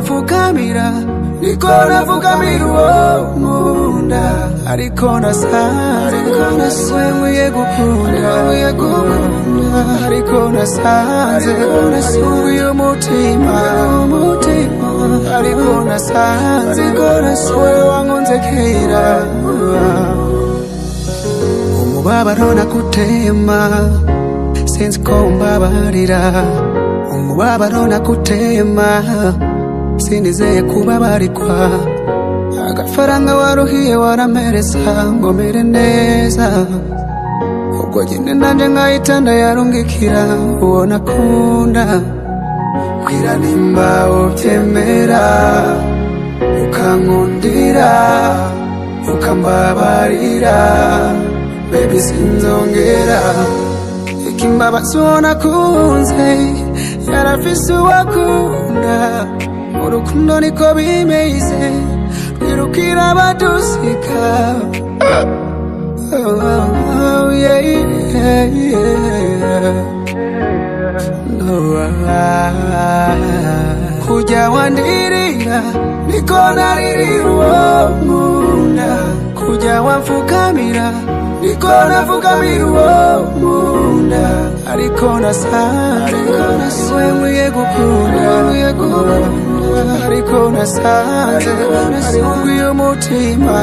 wamfukamira niko nafukamira uwo nkunda ariko nasanze we nkwiye gukunda ariko nasanze uyu mutima ariko nasanze we wankunze kera umubabaro nakutema sinzi ko mbabarira umubabaro nakutema sinizeye kubabarikwa agafaranga waruhiye waramereza ngo mere neza ubwo nyine nanje nkahita ndayarungikira uwo nakunda kwira nimba ubyemera ukankundira ukambabarira baby sinzongera ikimbabazi uwo nakunze yarafise uwakunda urukundo niko bimeze twirukira abadusika kujya wandirira niko naririra uwo nkunda kujya wamfukamira niko nafukamira uwo nkunda ariko nasanze we nkwiye gukunda ariko nasanze uyu mutima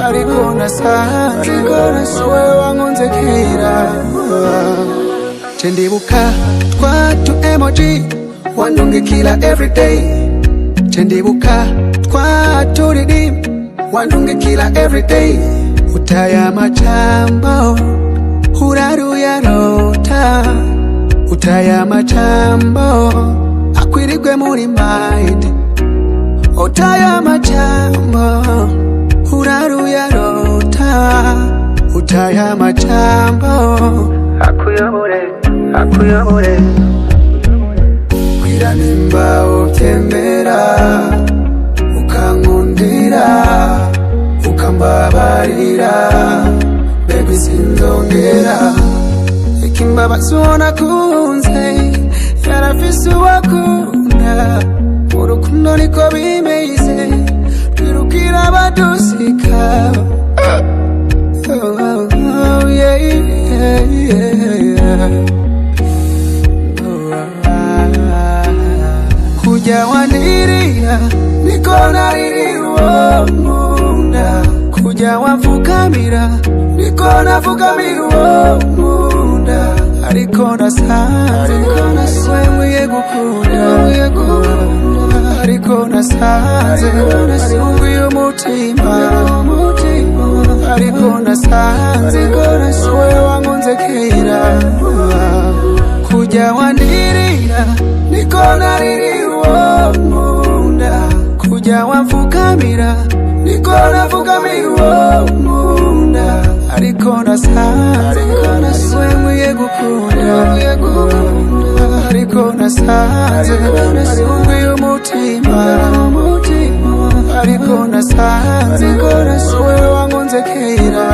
ariko nasanze we wankunze kera cendibuka twatu emoji wandungikira everyday cendibuka twatu ridim wandungikira everyday utaya majambo uraruyarota utaya majambo akwirirwe muri mind utaya majambo uraruyarota utaya majambo akuyobore kwira nimba ubyemera ukankundira ukambabarira baby sinzongera ikimbabazi uwo nakunze yarafise uwakunda urukundo niko bimeze twirukira abadusika kujya wandirira niko naririra uwo nkunda kujya wamfukamira niko nafukamira uwo nkunda ariko nasanze we nkwiye gukunda ariko nasanze uyu mutima ariko nasanze we wankunze kera kujya wandirira niko naririra uwo nkunda kujya wamfukamira niko nafukamira uwo nkunda ariko nasanze we nkwiye gukunda ariko nasanze uyu mutima ariko nasanze we wankunze kera